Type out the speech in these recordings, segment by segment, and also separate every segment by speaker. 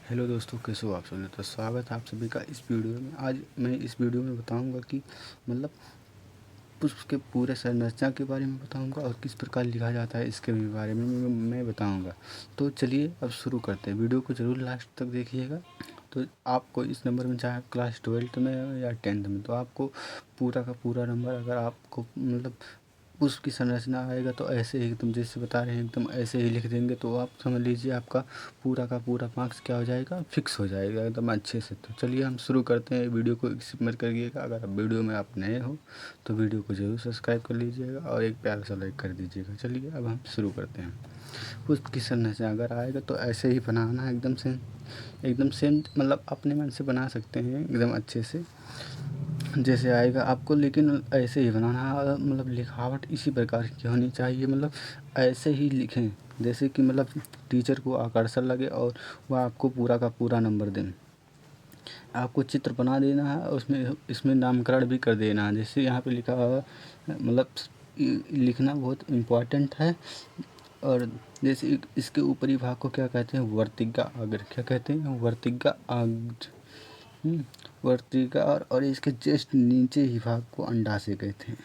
Speaker 1: Hello दोस्तों, कैसे हो आप सभी। तो स्वागत है आप सभी का इस वीडियो में। आज मैं इस वीडियो में बताऊंगा कि मतलब पुष्प के पूरे संरचना के बारे में बताऊंगा और किस प्रकार लिखा जाता है इसके भी बारे में मैं बताऊंगा। तो चलिए अब शुरू करते हैं। वीडियो को ज़रूर लास्ट तक देखिएगा। तो आपको इस नंबर में, चाहे क्लास 12th में हो या 10th में, तो आपको पूरा का पूरा नंबर अगर आपको मतलब उसकी संरचना आएगा तो ऐसे ही एकदम जैसे बता रहे हैं एकदम ऐसे ही लिख देंगे तो आप समझ लीजिए आपका पूरा का पूरा मार्क्स क्या हो जाएगा, फिक्स हो जाएगा एकदम अच्छे से। तो चलिए हम शुरू करते हैं। वीडियो को स्किप मत करिएगा। अगर आप वीडियो में आप नए हो तो वीडियो को ज़रूर सब्सक्राइब कर लीजिएगा और एक प्यारा सा लाइक कर दीजिएगा। चलिए अब हम शुरू करते हैं। उसकी संरचना अगर आएगा तो ऐसे ही बनाना है, एकदम सेम मतलब अपने मन से बना सकते हैं एकदम अच्छे से जैसे आएगा आपको, लेकिन ऐसे ही बनाना है। मतलब लिखावट इसी प्रकार की होनी चाहिए, मतलब ऐसे ही लिखें जैसे कि मतलब टीचर को आकर्षण लगे और वह आपको पूरा का पूरा नंबर दें। आपको चित्र बना देना है और उसमें इसमें नामकरण भी कर देना है। जैसे यहाँ पे लिखा हुआ मतलब लिखना बहुत इम्पोर्टेंट है। और जैसे इसके ऊपरी भाग को क्या कहते हैं, वर्तिका अग्र। क्या कहते हैं, वर्तिका अग्र। वर्तिका और इसके जस्ट नीचे ही भाग को अंडाशय कहते हैं।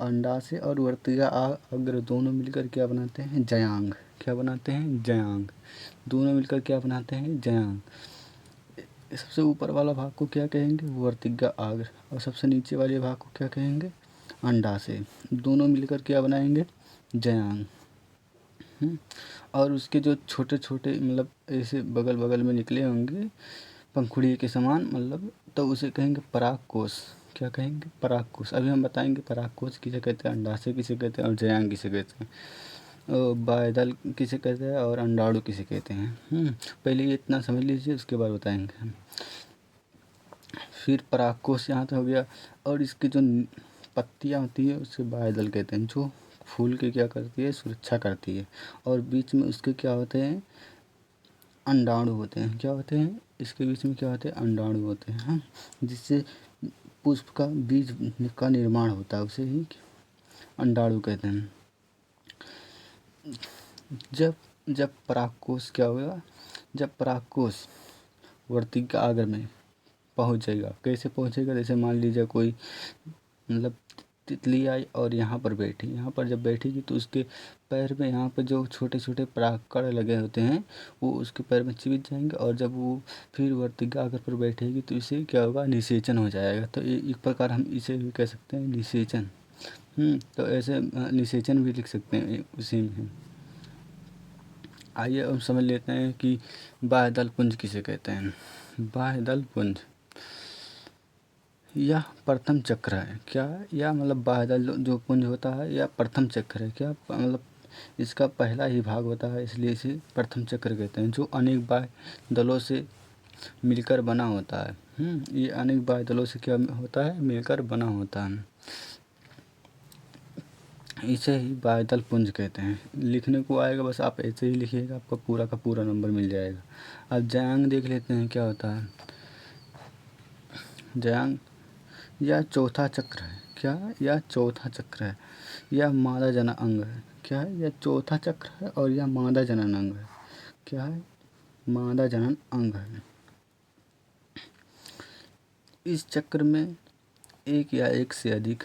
Speaker 1: अंडाशय और वर्तिका अग्र दोनों मिलकर क्या बनाते हैं, जयांग। क्या बनाते हैं, जयांग। दोनों मिलकर क्या बनाते हैं, जयांग। सबसे ऊपर वाला भाग को क्या कहेंगे, वर्तिका अग्र, और सबसे नीचे वाले भाग को क्या कहेंगे, अंडाशय। दोनों मिलकर क्या बनाएंगे, जयांग। और उसके जो छोटे छोटे मतलब ऐसे बगल बगल में निकले होंगे पंखुड़ी के समान, मतलब तो उसे कहेंगे परागकोश। क्या कहेंगे, परागकोश। अभी हम बताएंगे परागकोश किसे कहते हैं, अंडाशय किसे कहते हैं और जयांग किसे कहते हैं, बायदल किसे कहते हैं और अंडाणु किसे कहते हैं। पहले ये इतना समझ लीजिए, उसके बाद बताएंगे हम। फिर परागकोश यहाँ तो हो गया। और इसकी जो पत्तियाँ होती है उसे बायदल कहते हैं, जो फूल की क्या करती है, सुरक्षा करती है। और बीच में उसके क्या होते हैं, अंडाणु होते हैं। क्या होते हैं, इसके बीच में क्या होते हैं, अंडाणु होते हैं। हाँ, जिससे पुष्प का बीज का निर्माण होता है, उसे ही अंडाणु कहते हैं। जब जब परागकोश क्या होगा, जब परागकोश वर्तिका अग्र में पहुंच जाएगा। कैसे पहुंचेगा, जैसे मान लीजिए कोई मतलब तितली आई और यहाँ पर बैठी। यहाँ पर जब बैठेगी तो उसके पैर में यहाँ पर जो छोटे छोटे परागकण लगे होते हैं वो उसके पैर में चिपक जाएंगे। और जब वो फिर वर्तिका अग्र पर बैठेगी तो इसे क्या होगा, निषेचन हो जाएगा। तो एक प्रकार हम इसे भी कह सकते हैं निषेचन। तो ऐसे निषेचन भी लिख सकते हैं उसी में। आइए अब समझ लेते हैं कि बाह्यदल पुंज किसे कहते हैं। बाह्यदल पुंज यह प्रथम चक्र है। क्या है, या मतलब बाह्यदल जो पुंज होता है यह प्रथम चक्र है। क्या मतलब इसका पहला ही भाग होता है, इसलिए इसे प्रथम चक्र कहते हैं, जो अनेक बाह्य दलों से मिलकर बना होता है। ये अनेक बाह्य दलों से क्या होता है, मिलकर बना होता है। इसे ही बाह्यदल पुंज कहते हैं। लिखने को आएगा, बस आप ऐसे ही लिखिएगा, आपका पूरा का पूरा नंबर मिल जाएगा। अब जयांग देख लेते हैं क्या होता है। जयांग यह चौथा चक्र है। क्या, यह चौथा चक्र है। यह मादा जनन अंग है। क्या है, यह चौथा चक्र है और यह मादा जनन अंग है। क्या है, मादा जनन अंग है। इस चक्र में एक या एक से अधिक,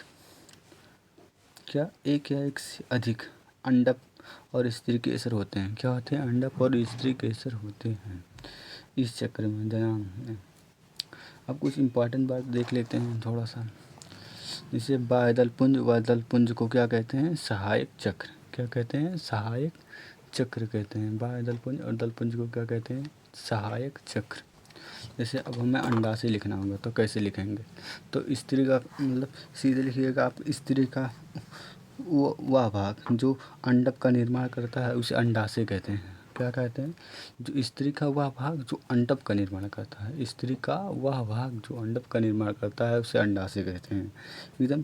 Speaker 1: क्या, एक या एक से अधिक अंडक और स्त्री केसर होते हैं। क्या होते हैं, अंडक और स्त्री केसर होते हैं इस चक्र में, जयांग में। अब कुछ इम्पोर्टेंट बात देख लेते हैं थोड़ा सा। जैसे बाह्यदल पुंज व दल पुंज को क्या कहते हैं, सहायक चक्र। क्या कहते हैं, सहायक चक्र कहते हैं। बाह्यदल पुंज और दल पुंज को क्या कहते हैं, सहायक चक्र। जैसे अब हमें अंडाशय लिखना होगा तो कैसे लिखेंगे, तो स्त्री का मतलब सीधे लिखिएगा आप, स्त्री का वो वह भाग जो अंडक का निर्माण करता है उसे अंडाशय कहते हैं। क्या कहते हैं, जो स्त्री का वह भाग जो अंडक का निर्माण करता है, स्त्री का वह भाग जो अंडक का निर्माण करता है उसे अंडाशय कहते हैं। एकदम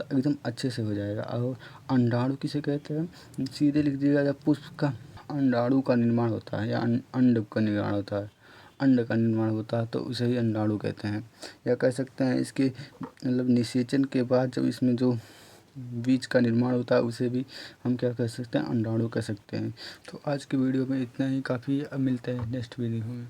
Speaker 1: एकदम अच्छे से हो जाएगा। और अंडाणु किसे कहते हैं, सीधे लिख दीजिएगा, जब पुष्प का अंडाणु का निर्माण होता है या अंड का निर्माण होता है, अंड का निर्माण होता है तो उसे ही अंडाणु कहते हैं। या कह सकते हैं इसके मतलब निषेचन के बाद जब इसमें जो बीज का निर्माण होता है उसे भी हम क्या कह सकते हैं, अंडाणु कह सकते हैं। तो आज की वीडियो में इतना ही काफ़ी है, अब मिलते हैं नेक्स्ट वीडियो में।